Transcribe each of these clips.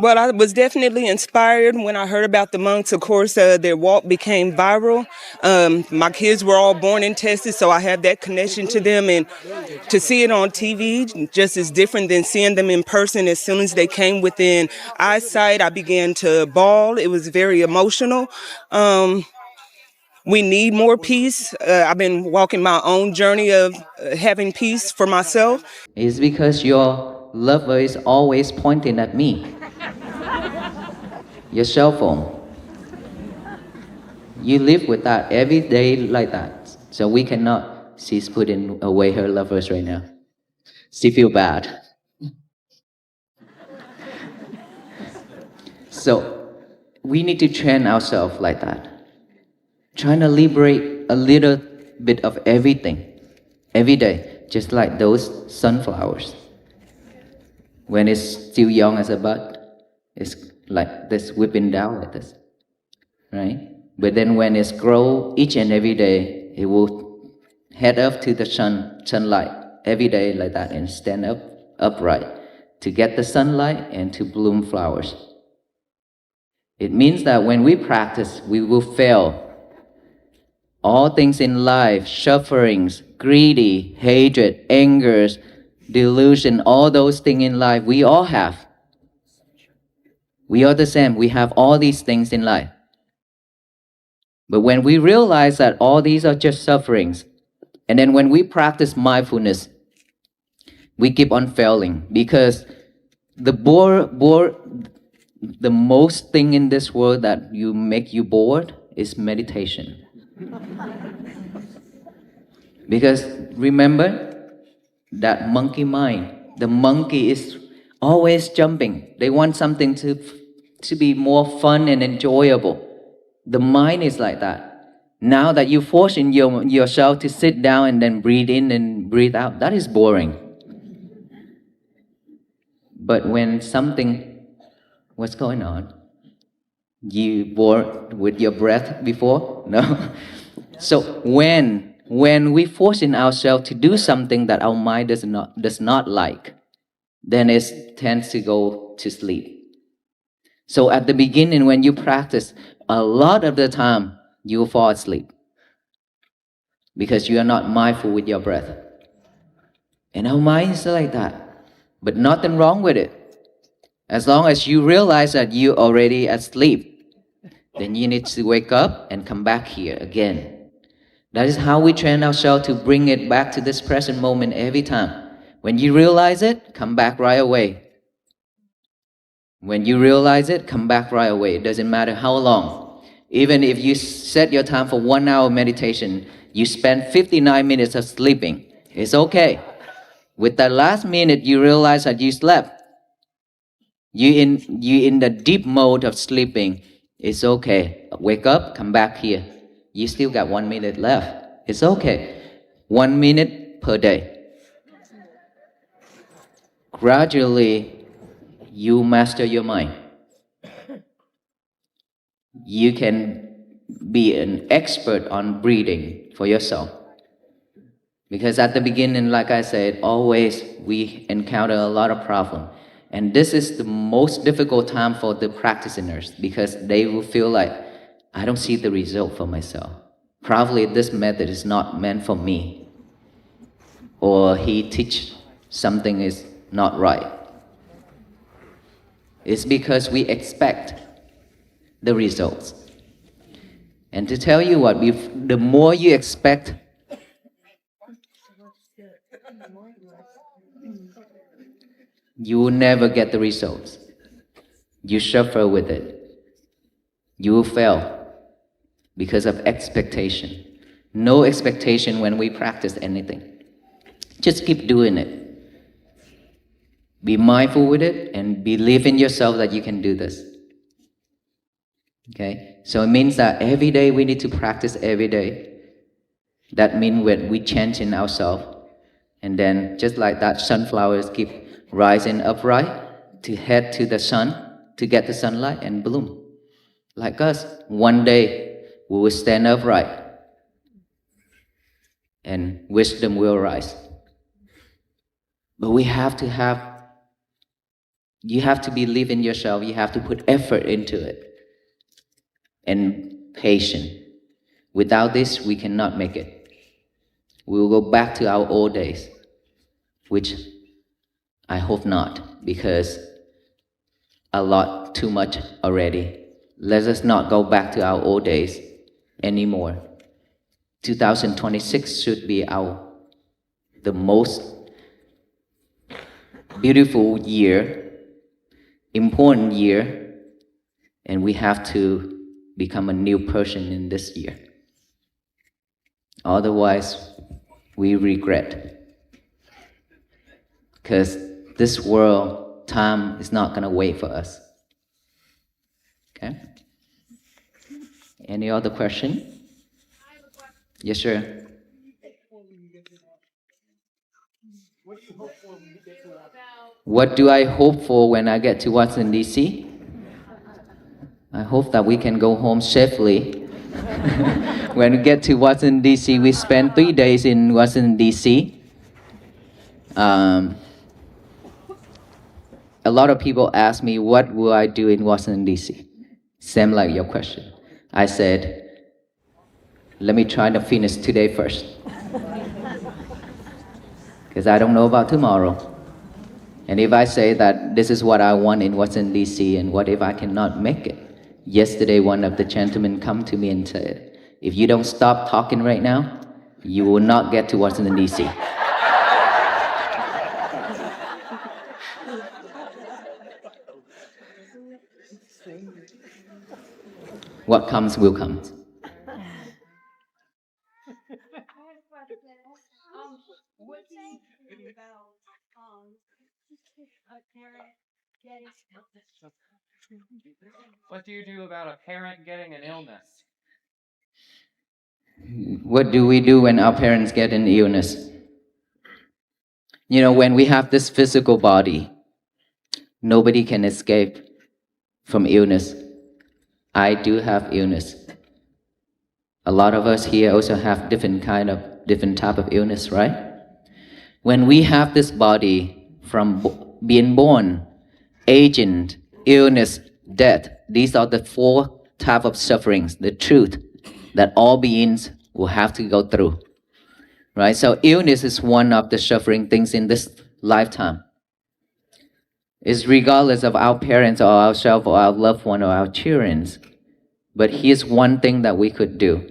Well, I was definitely inspired when I heard about the monks. Of course, their walk became viral. My kids were all born in Texas, so I have that connection to them. And to see it on TV just is different than seeing them in person. As soon as they came within eyesight, I began to bawl. It was very emotional. We need more peace. I've been walking my own journey of having peace for myself. It's because your lover is always pointing at me. Your cell phone. You live with that every day like that. So we cannot. She's putting away her lovers right now. She feel bad. So we need to train ourselves like that. Trying to liberate a little bit of everything every day, just like those sunflowers. When it's still young as a bud, it's like this whipping down like this, right? But then when it's grow each and every day, it will head up to the sunlight every day like that and stand up upright to get the sunlight and to bloom flowers. It means that when we practice, we will fail. All things in life, sufferings, greedy, hatred, angers, delusion, all those things in life, we all have. We are the same. We have all these things in life. But when we realize that all these are just sufferings, and then when we practice mindfulness, we keep on failing because the most thing in this world that you make you bored is meditation. Because remember that monkey mind, the monkey is always jumping. They want something to be more fun and enjoyable. The mind is like that. Now that you force in yourself to sit down and then breathe in and breathe out, that is boring. But when something, what's going on? You bored with your breath before? No? So when we force in ourselves to do something that our mind does not like, then it tends to go to sleep. So at the beginning, when you practice, a lot of the time you will fall asleep because you are not mindful with your breath. And our mind is like that, but nothing wrong with it. As long as you realize that you're already asleep, then you need to wake up and come back here again. That is how we train ourselves to bring it back to this present moment every time. When you realize it, come back right away. When you realize it, come back right away. It doesn't matter how long. Even if you set your time for 1 hour meditation, you spend 59 minutes of sleeping. It's okay. With that last minute, you realize that you slept. You in the deep mode of sleeping. It's okay. Wake up, come back here. You still got 1 minute left. It's okay. 1 minute per day. Gradually, you master your mind. You can be an expert on breathing for yourself. Because at the beginning, like I said, always we encounter a lot of problems. And this is the most difficult time for the practitioners because they will feel like, I don't see the result for myself. Probably this method is not meant for me. Or he teach something is not right. It's because we expect the results. And to tell you what, the more you expect, you will never get the results. You suffer with it. You will fail because of expectation. No expectation when we practice anything. Just keep doing it. Be mindful with it and believe in yourself that you can do this. Okay? So it means that every day we need to practice every day. That means we change in ourselves. And then just like that, sunflowers keep rising upright to head to the sun, to get the sunlight and bloom. Like us, one day we will stand upright and wisdom will rise. But we have to have You have to believe in yourself. You have to put effort into it. And patience. Without this, we cannot make it. We will go back to our old days, which I hope not, because a lot too much already. Let us not go back to our old days anymore. 2026 should be the most beautiful year, important year, and we have to become a new person in this year. Otherwise, we regret. Because this world, time is not going to wait for us. Okay? Any other question? Yes, sir. What do I hope for when I get to Washington, D.C.? I hope that we can go home safely. When we get to Washington, D.C., we spend 3 days in Washington, D.C. A lot of people ask me, what will I do in Washington, D.C.? Same like your question. I said, let me try to finish today first. Because I don't know about tomorrow. And if I say that this is what I want in Washington, D.C., and what if I cannot make it? Yesterday, one of the gentlemen come to me and said, if you don't stop talking right now, you will not get to Washington, D.C. What comes will come. What do you do about a parent getting an illness? What do we do when our parents get an illness? You know, when we have this physical body, nobody can escape from illness. I do have illness. A lot of us here also have different type of illness, right? When we have this body, from being born, aging, illness, death, these are the 4 types of sufferings, the truth that all beings will have to go through, right? So illness is one of the suffering things in this lifetime. It's regardless of our parents or ourselves or our loved one or our children. But here's one thing that we could do.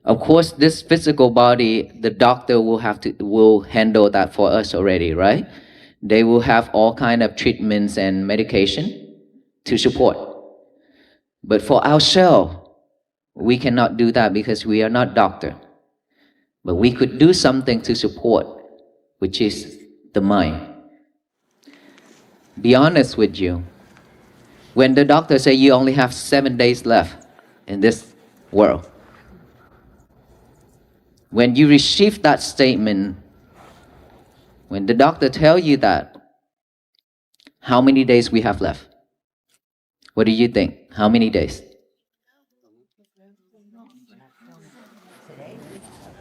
Of course, this physical body, the doctor will handle that for us already, right? They will have all kind of treatments and medication to support. But for ourselves, we cannot do that because we are not doctor. But we could do something to support, which is the mind. Be honest with you. When the doctor say you only have 7 days left in this world, when you receive that statement, when the doctor tell you that, how many days we have left? What do you think? How many days?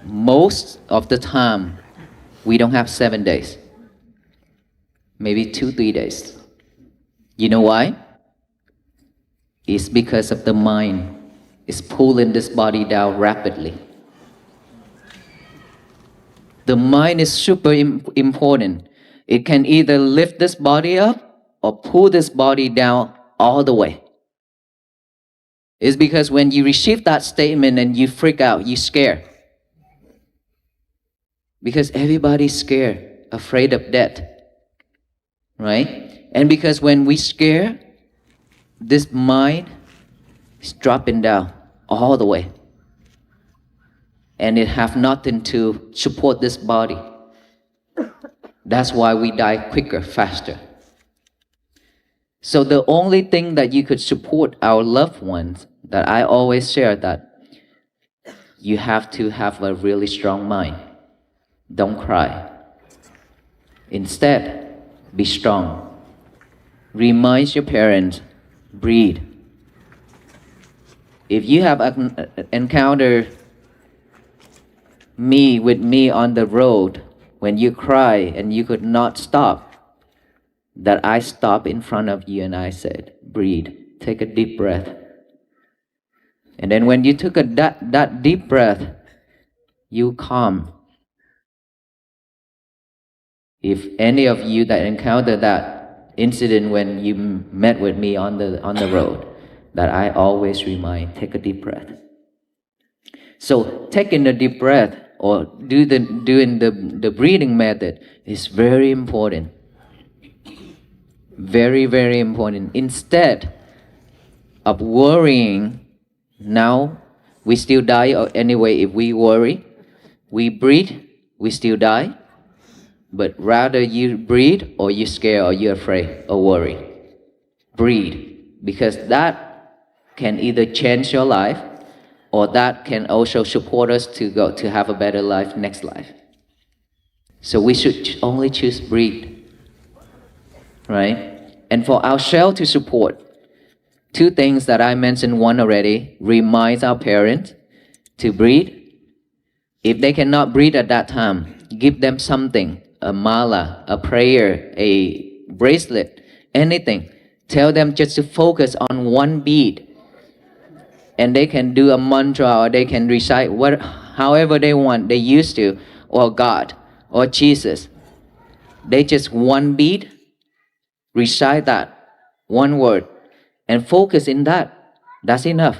Most of the time, we don't have 7 days. Maybe 2-3 days. You know why? It's because of the mind. It's pulling this body down rapidly. The mind is super important. It can either lift this body up or pull this body down all the way. It's because when you receive that statement and you freak out, you scare. Because everybody's scared, afraid of death. Right? And because when we scare, this mind is dropping down all the way. And it have nothing to support this body. That's why we die quicker, faster. So the only thing that you could support our loved ones, that I always share, that you have to have a really strong mind. Don't cry. Instead, be strong. Remind your parents, breathe. If you have encountered me on the road when you cry and you could not stop, that I stop in front of you and I said, breathe, take a deep breath. And then when you took that deep breath, you calm. If any of you that encountered that incident when you met with me on the road, that I always remind, take a deep breath. So taking a deep breath or doing the breathing method is very important. Very, very important. Instead of worrying, now we still die anyway if we worry. We breathe, we still die. But rather you breathe or you scared or you're afraid or worry. Breathe, because that can either change your life or that can also support us to have a better life next life. So we should only choose breathe, right? And for ourselves to support, two things that I mentioned one already, remind our parents to breathe. If they cannot breathe at that time, give them something, a mala, a prayer, a bracelet, anything. Tell them just to focus on one beat. And they can do a mantra or they can recite however they want, they used to, or God, or Jesus. They just one beat, recite that, one word, and focus in that. That's enough.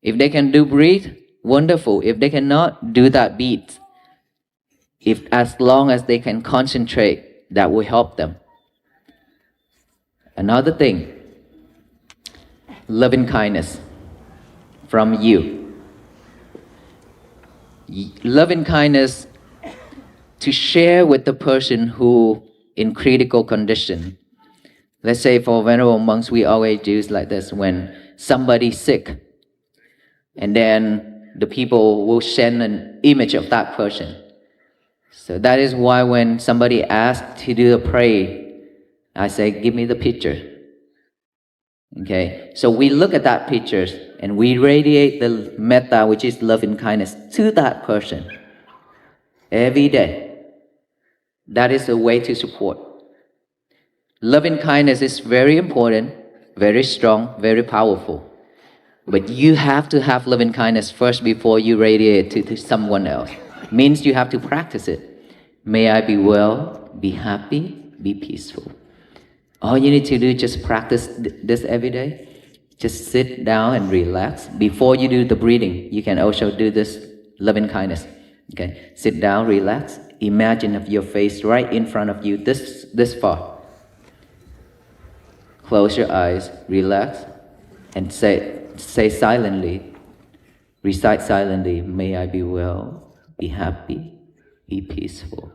If they can do breathe, wonderful. If they cannot, do that beat. As long as they can concentrate, that will help them. Another thing, loving kindness from you. Loving kindness to share with the person who in critical condition. Let's say for venerable monks, we always do like this when somebody's sick, and then the people will send an image of that person. So that is why when somebody asks to do a prayer, I say, give me the picture. Okay, so we look at that picture and we radiate the metta, which is love and kindness, to that person every day. That is a way to support. Love and kindness is very important, very strong, very powerful. But you have to have love and kindness first before you radiate it to someone else. Means you have to practice it. May I be well, be happy, be peaceful. All you need to do is just practice this every day. Just sit down and relax. Before you do the breathing, you can also do this loving kindness. Okay, sit down, relax. Imagine of your face right in front of you, this far. Close your eyes, relax, and say silently, recite silently, may I be well, be happy, be peaceful.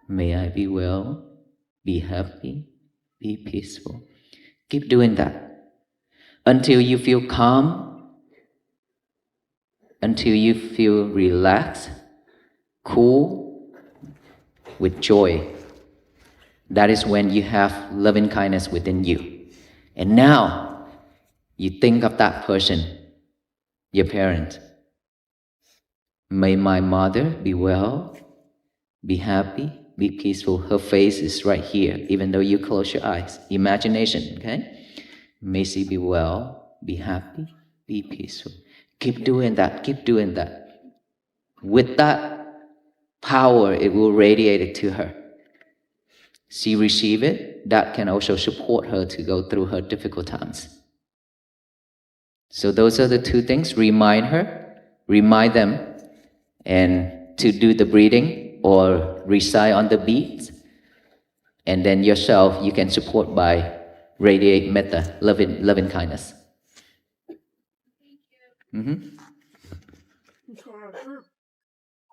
May I be well, be happy, be peaceful. Keep doing that until you feel calm, until you feel relaxed, cool, with joy. That is when you have loving kindness within you. And now, you think of that person, your parent. May my mother be well, be happy, be peaceful. Her face is right here, even though you close your eyes. Imagination, okay? May she be well, be happy, be peaceful. Keep doing that, keep doing that. With that power, it will radiate it to her. She receive it, that can also support her to go through her difficult times. So those are the two things. Remind her, remind them, and to do the breathing or recite on the beat. And then yourself, you can support by radiate metta, loving kindness. Mm-hmm.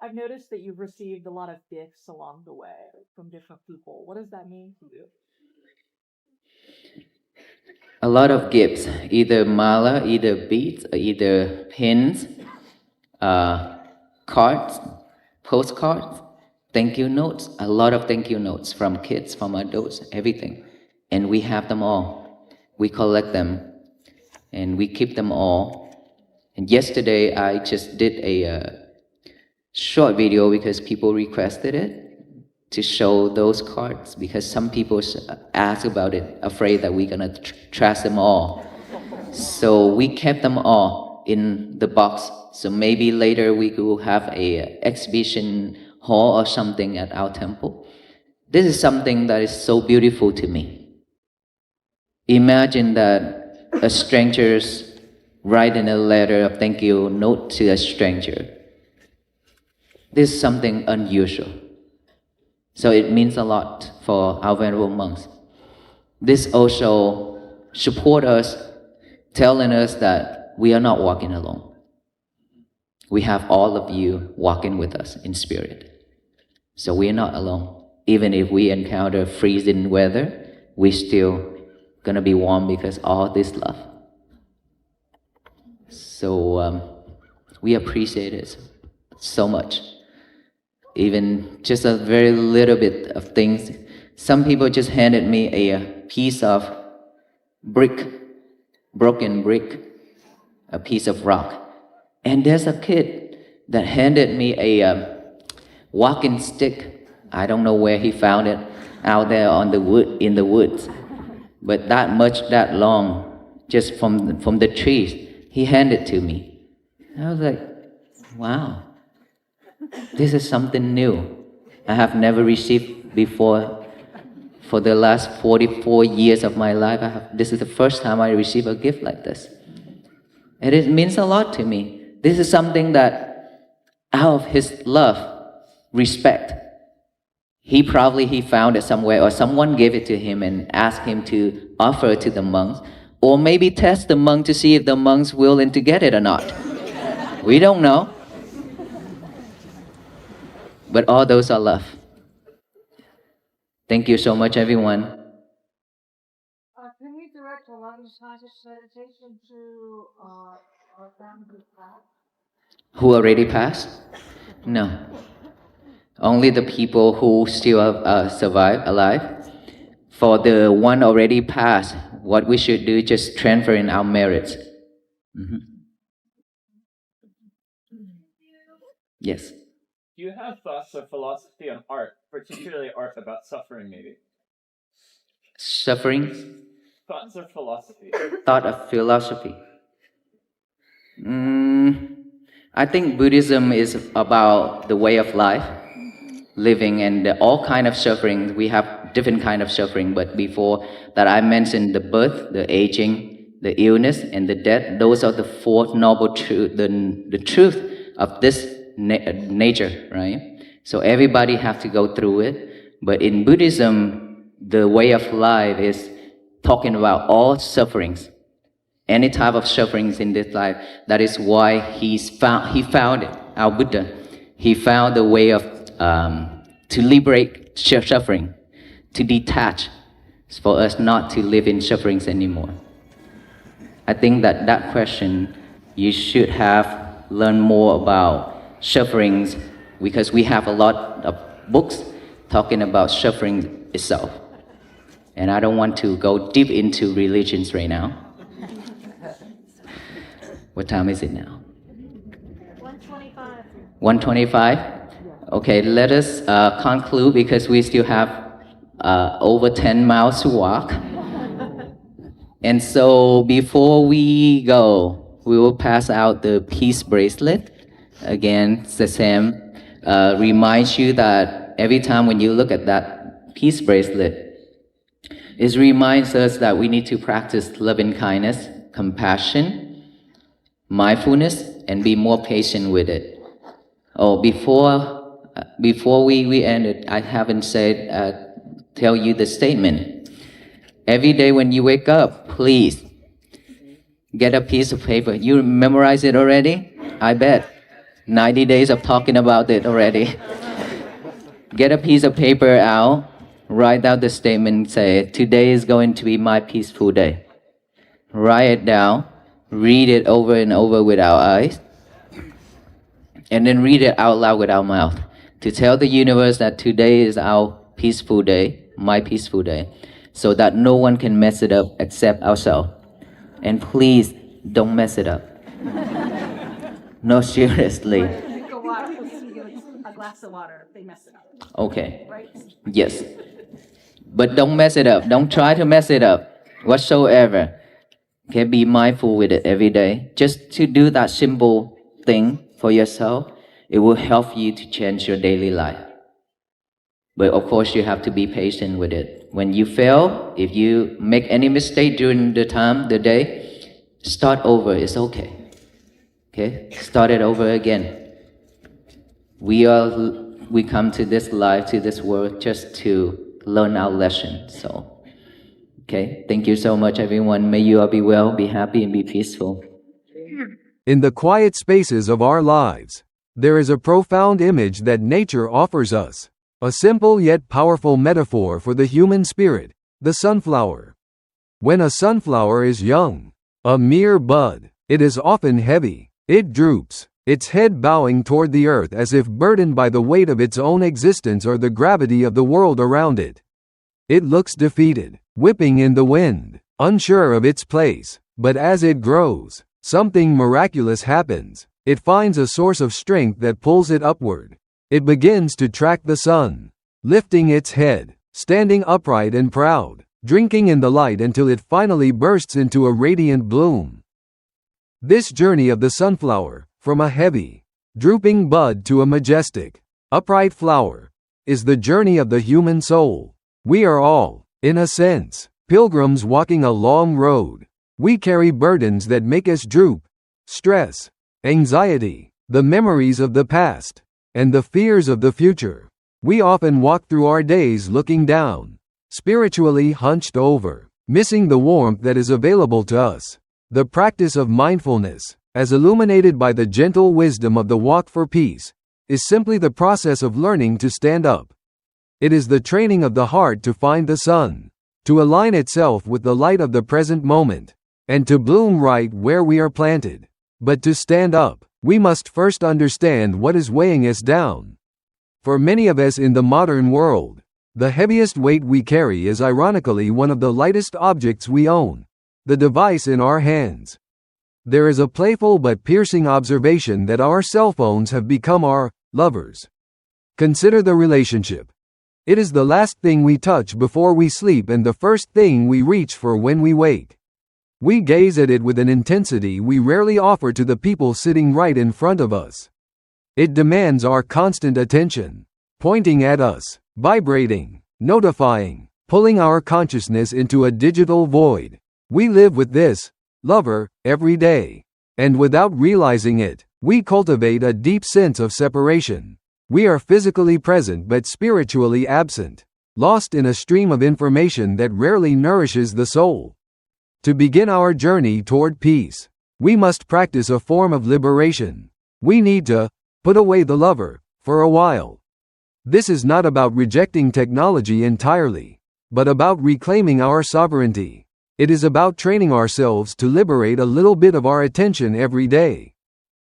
I've noticed that you've received a lot of gifts along the way from different people. What does that mean to you? A lot of gifts, either mala, either beads, or either pins, cards, postcards, thank you notes, a lot of thank you notes from kids, from adults, everything. And we have them all. We collect them and we keep them all. And yesterday I just did a short video because people requested it. to show those cards because some people ask about it, afraid that we're gonna trash them all. So we kept them all in the box. So maybe later we will have a exhibition hall or something at our temple. This is something that is so beautiful to me. Imagine that a stranger's writing a letter of thank you note to a stranger. This is something unusual. So it means a lot for our venerable monks. This also support us, telling us that we are not walking alone. We have all of you walking with us in spirit. So we are not alone. Even if we encounter freezing weather, we're still gonna be warm because all this love. So we appreciate it so much. Even just a very little bit of things. Some people just handed me a piece of brick, broken brick, a piece of rock. And there's a kid that handed me a walking stick. I don't know where he found it, out there on the wood, in the woods. But that much, that long, just from the trees, he handed to me. I was like, wow, this is something new. I have never received before. For the last 44 years of my life, this is the first time I receive a gift like this. And it means a lot to me. This is something that, out of his love, respect, he found it somewhere, or someone gave it to him and asked him to offer it to the monks, or maybe test the monk to see if the monk's willing to get it or not. We don't know. But all those are love. Thank you so much, everyone. Can we direct a lot of conscious meditation to our family past? Who already passed? No. Only the people who still survive, alive. For the one already passed, what we should do is just transfer in our merits. Yes. Do you have thoughts or philosophy on art, particularly art about suffering, maybe? Suffering? Thoughts or philosophy? Thought of philosophy. I think Buddhism is about the way of life, living, and all kind of suffering. We have different kind of suffering, but before that I mentioned the birth, the aging, the illness, and the death. Those are the four noble truth, the truth of this nature, right? So everybody have to go through it. But in Buddhism, the way of life is talking about all sufferings, any type of sufferings in this life. That is why he found it, our Buddha. He found the way of to liberate suffering, to detach, for us not to live in sufferings anymore. I think that question, you should have learned more about sufferings, because we have a lot of books talking about suffering itself. And I don't want to go deep into religions right now. What time is it now? 125. 125? Okay, let us conclude, because we still have over 10 miles to walk. And so before we go, we will pass out the peace bracelet. Again, it's the same. Reminds you that every time when you look at that peace bracelet, it reminds us that we need to practice loving kindness, compassion, mindfulness, and be more patient with it. Oh, before we end it, I haven't tell you the statement. Every day when you wake up, please get a piece of paper. You memorize it already? I bet. 90 days of talking about it already. Get a piece of paper out, write down the statement, say, today is going to be my peaceful day. Write it down, read it over and over with our eyes, and then read it out loud with our mouth to tell the universe that today is our peaceful day, my peaceful day, so that no one can mess it up except ourselves. And please don't mess it up. No, seriously. glass of water, they mess it up, Okay. right? Yes. But don't mess it up. Don't try to mess it up whatsoever. Okay, be mindful with it every day. Just to do that simple thing for yourself, it will help you to change your daily life. But of course, you have to be patient with it. When you fail, if you make any mistake during the day, start over. It's okay. Okay, start it over again. We come to this life, to this world, just to learn our lesson. So, okay, thank you so much, everyone. May you all be well, be happy, and be peaceful. In the quiet spaces of our lives, there is a profound image that nature offers us. A simple yet powerful metaphor for the human spirit, the sunflower. When a sunflower is young, a mere bud, it is often heavy. It droops, its head bowing toward the earth as if burdened by the weight of its own existence or the gravity of the world around it. It looks defeated, whipping in the wind, unsure of its place. But as it grows, something miraculous happens. It finds a source of strength that pulls it upward. It begins to track the sun, lifting its head, standing upright and proud, drinking in the light until it finally bursts into a radiant bloom. This journey of the sunflower, from a heavy, drooping bud to a majestic, upright flower, is the journey of the human soul. We are all, in a sense, pilgrims walking a long road. We carry burdens that make us droop: stress, anxiety, the memories of the past, and the fears of the future. We often walk through our days looking down, spiritually hunched over, missing the warmth that is available to us. The practice of mindfulness, as illuminated by the gentle wisdom of the Walk for Peace, is simply the process of learning to stand up. It is the training of the heart to find the sun, to align itself with the light of the present moment, and to bloom right where we are planted. But to stand up, we must first understand what is weighing us down. For many of us in the modern world, the heaviest weight we carry is ironically one of the lightest objects we own: the device in our hands. There is a playful but piercing observation that our cell phones have become our lovers. Consider the relationship. It is the last thing we touch before we sleep and the first thing we reach for when we wake. We gaze at it with an intensity we rarely offer to the people sitting right in front of us. It demands our constant attention, pointing at us, vibrating, notifying, pulling our consciousness into a digital void. We live with this lover every day, and without realizing it, we cultivate a deep sense of separation. We are physically present but spiritually absent, lost in a stream of information that rarely nourishes the soul. To begin our journey toward peace, we must practice a form of liberation. We need to put away the lover for a while. This is not about rejecting technology entirely, but about reclaiming our sovereignty. It is about training ourselves to liberate a little bit of our attention every day.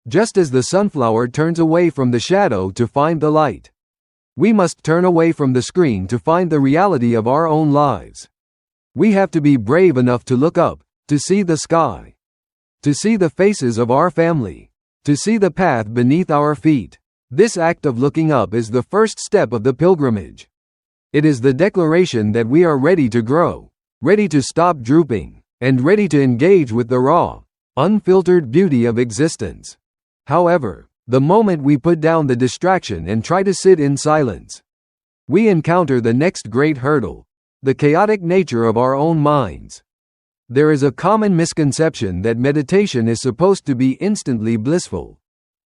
Just as the sunflower turns away from the shadow to find the light, we must turn away from the screen to find the reality of our own lives. We have to be brave enough to look up, to see the sky, to see the faces of our family, to see the path beneath our feet. This act of looking up is the first step of the pilgrimage. It is the declaration that we are ready to grow, ready to stop drooping, and ready to engage with the raw, unfiltered beauty of existence. However, the moment we put down the distraction and try to sit in silence, we encounter the next great hurdle: the chaotic nature of our own minds. There is a common misconception that meditation is supposed to be instantly blissful,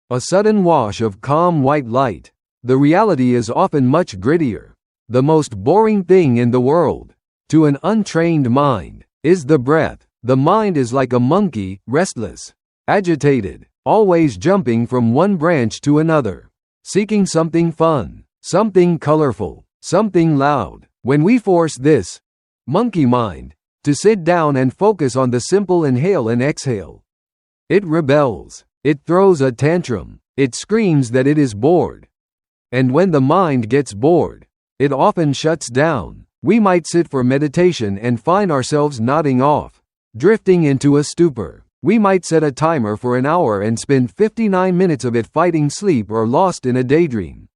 a sudden wash of calm white light. The reality is often much grittier. The most boring thing in the world, to an untrained mind, is the breath. The mind is like a monkey, restless, agitated, always jumping from one branch to another, seeking something fun, something colorful, something loud. When we force this monkey mind to sit down and focus on the simple inhale and exhale, it rebels, it throws a tantrum, it screams that it is bored. And when the mind gets bored, it often shuts down. We might sit for meditation and find ourselves nodding off, drifting into a stupor. We might set a timer for an hour and spend 59 minutes of it fighting sleep or lost in a daydream.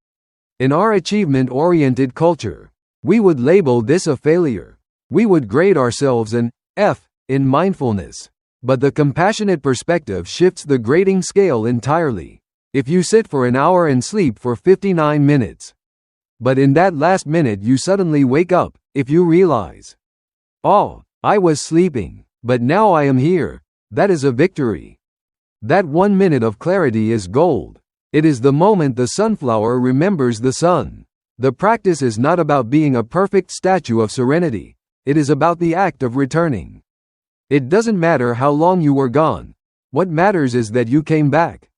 In our achievement-oriented culture, we would label this a failure. We would grade ourselves an F in mindfulness. But the compassionate perspective shifts the grading scale entirely. If you sit for an hour and sleep for 59 minutes, but in that last minute you suddenly wake up, if you realize, oh, I was sleeping, but now I am here, that is a victory. That 1 minute of clarity is gold. It is the moment the sunflower remembers the sun. The practice is not about being a perfect statue of serenity. It is about the act of returning. It doesn't matter how long you were gone. What matters is that you came back.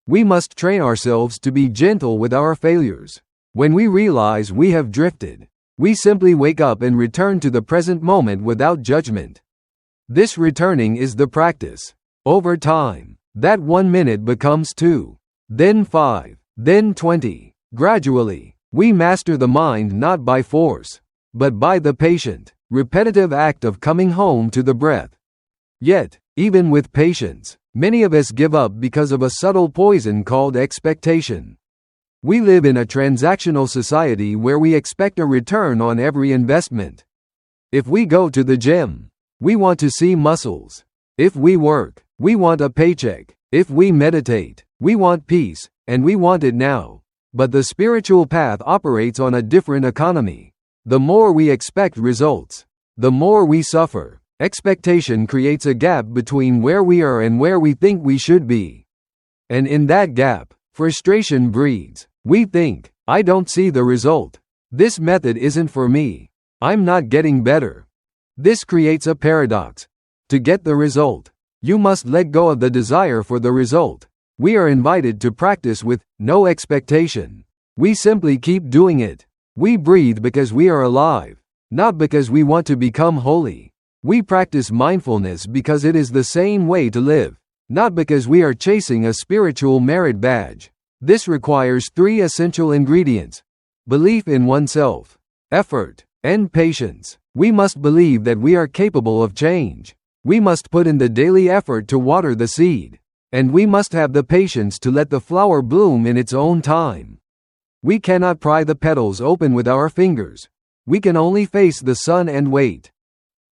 We must train ourselves to be gentle with our failures. When we realize we have drifted, we simply wake up and return to the present moment without judgment. This returning is the practice. Over time, that 1 minute becomes 2, then 5, then 20. Gradually, we master the mind not by force, but by the patient, repetitive act of coming home to the breath. Yet, even with patience, many of us give up because of a subtle poison called expectation. We live in a transactional society where we expect a return on every investment. If we go to the gym, we want to see muscles. If we work, we want a paycheck. If we meditate, we want peace, and we want it now. But the spiritual path operates on a different economy. The more we expect results, the more we suffer. Expectation creates a gap between where we are and where we think we should be. And in that gap, frustration breeds. We think, I don't see the result. This method isn't for me. I'm not getting better. This creates a paradox. To get the result, you must let go of the desire for the result. We are invited to practice with no expectation. We simply keep doing it. We breathe because we are alive, not because we want to become holy. We practice mindfulness because it is the sane way to live, not because we are chasing a spiritual merit badge. This requires 3 essential ingredients: belief in oneself, effort, and patience. We must believe that we are capable of change. We must put in the daily effort to water the seed. And we must have the patience to let the flower bloom in its own time. We cannot pry the petals open with our fingers. We can only face the sun and wait.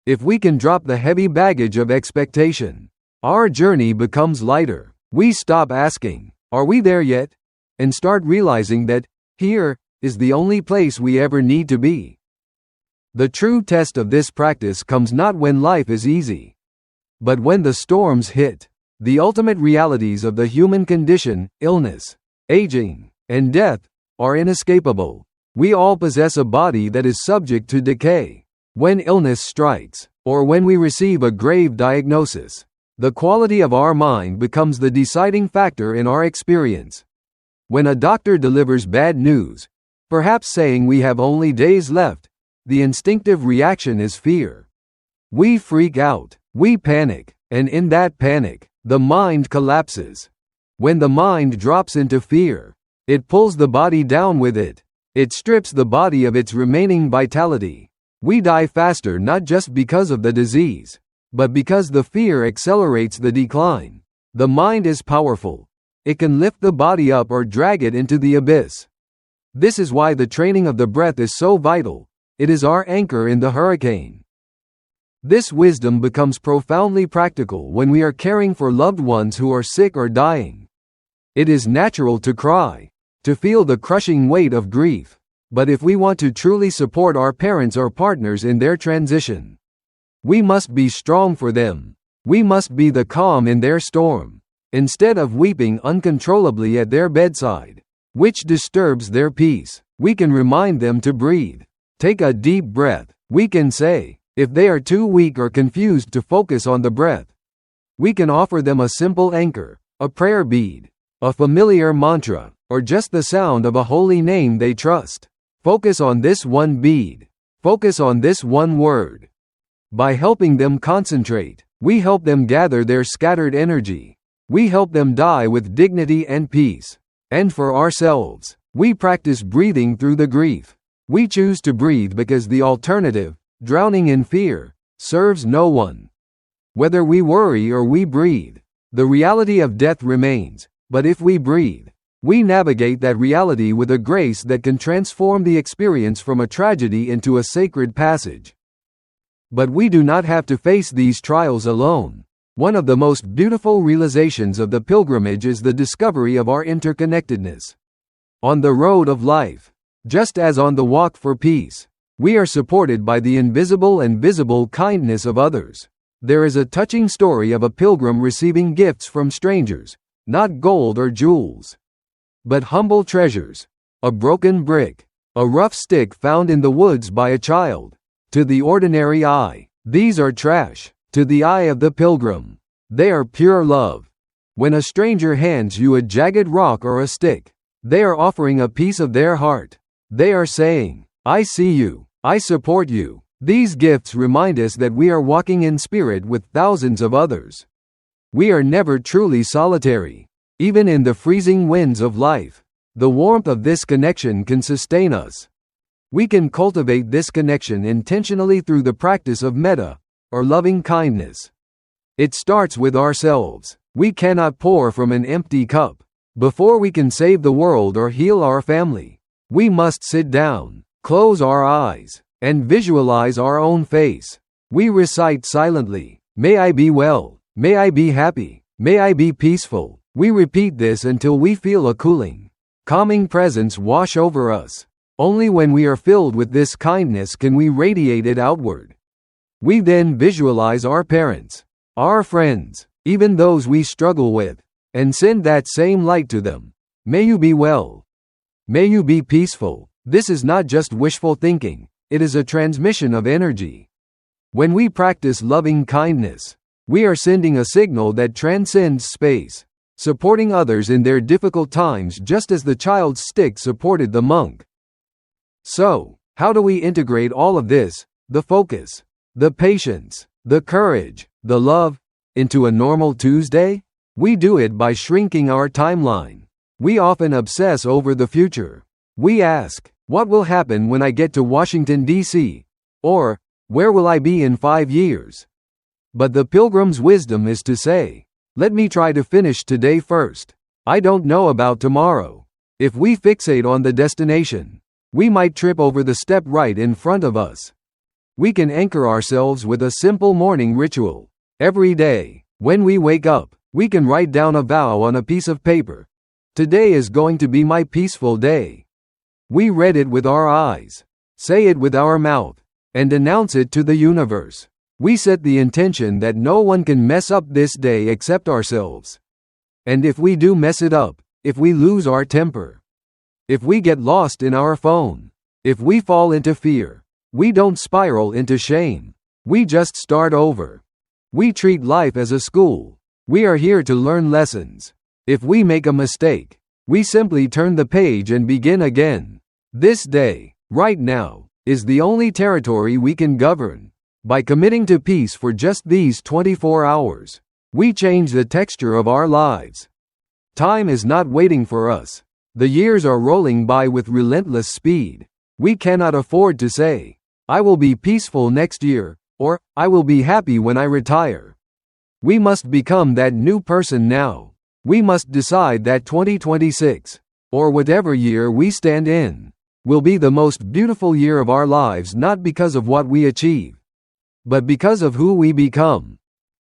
If we can drop the heavy baggage of expectation, our journey becomes lighter. We stop asking, "Are we there yet?" and start realizing that here is the only place we ever need to be. The true test of this practice comes not when life is easy, but when the storms hit. The ultimate realities of the human condition, illness, aging, and death, are inescapable. We all possess a body that is subject to decay. When illness strikes, or when we receive a grave diagnosis, the quality of our mind becomes the deciding factor in our experience. When a doctor delivers bad news, perhaps saying we have only days left, the instinctive reaction is fear. We freak out, we panic, and in that panic, the mind collapses. When the mind drops into fear, it pulls the body down with it. It strips the body of its remaining vitality. We die faster not just because of the disease, but because the fear accelerates the decline. The mind is powerful. It can lift the body up or drag it into the abyss. This is why the training of the breath is so vital. It is our anchor in the hurricane. This wisdom becomes profoundly practical when we are caring for loved ones who are sick or dying. It is natural to cry, to feel the crushing weight of grief. But if we want to truly support our parents or partners in their transition, we must be strong for them. We must be the calm in their storm, instead of weeping uncontrollably at their bedside, which disturbs their peace. We can remind them to breathe. Take a deep breath. We can say, if they are too weak or confused to focus on the breath, we can offer them a simple anchor, a prayer bead, a familiar mantra, or just the sound of a holy name they trust. Focus on this one bead. Focus on this one word. By helping them concentrate, we help them gather their scattered energy. We help them die with dignity and peace. And for ourselves, we practice breathing through the grief. We choose to breathe because the alternative, drowning in fear, serves no one. Whether we worry or we breathe, the reality of death remains. But if we breathe, We navigate that reality with a grace that can transform the experience from a tragedy into a sacred passage. But we do not have to face these trials alone. One of the most beautiful realizations of the pilgrimage is the discovery of our interconnectedness. On the road of life, just as on the walk for peace, we are supported by the invisible and visible kindness of others. There is a touching story of a pilgrim receiving gifts from strangers, not gold or jewels, but humble treasures, a broken brick, a rough stick found in the woods by a child. To the ordinary eye, these are trash. To the eye of the pilgrim, they are pure love. When a stranger hands you a jagged rock or a stick, they are offering a piece of their heart. They are saying, I see you, I support you. These gifts remind us that we are walking in spirit with thousands of others. We are never truly solitary. Even in the freezing winds of life, the warmth of this connection can sustain us. We can cultivate this connection intentionally through the practice of metta, or loving kindness. It starts with ourselves. We cannot pour from an empty cup. Before we can save the world or heal our family, we must sit down, close our eyes, and visualize our own face. We recite silently, may I be well, may I be happy, may I be peaceful. We repeat this until we feel a cooling, calming presence wash over us. Only when we are filled with this kindness can we radiate it outward. We then visualize our parents, our friends, even those we struggle with, and send that same light to them. May you be well. May you be peaceful. This is not just wishful thinking, it is a transmission of energy. When we practice loving kindness, we are sending a signal that transcends space, supporting others in their difficult times just as the child's stick supported the monk. So, how do we integrate all of this, the focus, the patience, the courage, the love, into a normal Tuesday? We do it by shrinking our timeline. We often obsess over the future. We ask, what will happen when I get to Washington, D.C.? Or, where will I be in 5 years? But the pilgrim's wisdom is to say, let me try to finish today first. I don't know about tomorrow. If we fixate on the destination, we might trip over the step right in front of us. We can anchor ourselves with a simple morning ritual. Every day, when we wake up, we can write down a vow on a piece of paper. Today is going to be my peaceful day. We read it with our eyes, say it with our mouth, and announce it to the universe. We set the intention that no one can mess up this day except ourselves. And if we do mess it up, if we lose our temper, if we get lost in our phone, if we fall into fear, we don't spiral into shame. We just start over. We treat life as a school. We are here to learn lessons. If we make a mistake, we simply turn the page and begin again. This day, right now, is the only territory we can govern. By committing to peace for just these 24 hours, we change the texture of our lives. Time is not waiting for us. The years are rolling by with relentless speed. We cannot afford to say, I will be peaceful next year, or I will be happy when I retire. We must become that new person now. We must decide that 2026, or whatever year we stand in, will be the most beautiful year of our lives, not because of what we achieve, but because of who we become.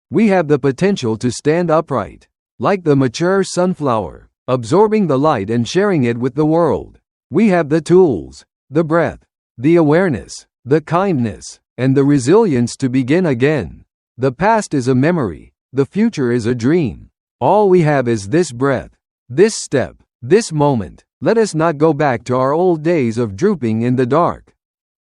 We have the potential to stand upright, like the mature sunflower, absorbing the light and sharing it with the world. We have the tools, the breath, the awareness, the kindness, and the resilience to begin again. The past is a memory, the future is a dream. All we have is this breath, this step, this moment. Let us not go back to our old days of drooping in the dark.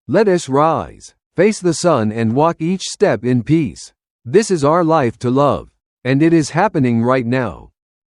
Let us rise, face the sun, and walk each step in peace. This is our life to love, and it is happening right now.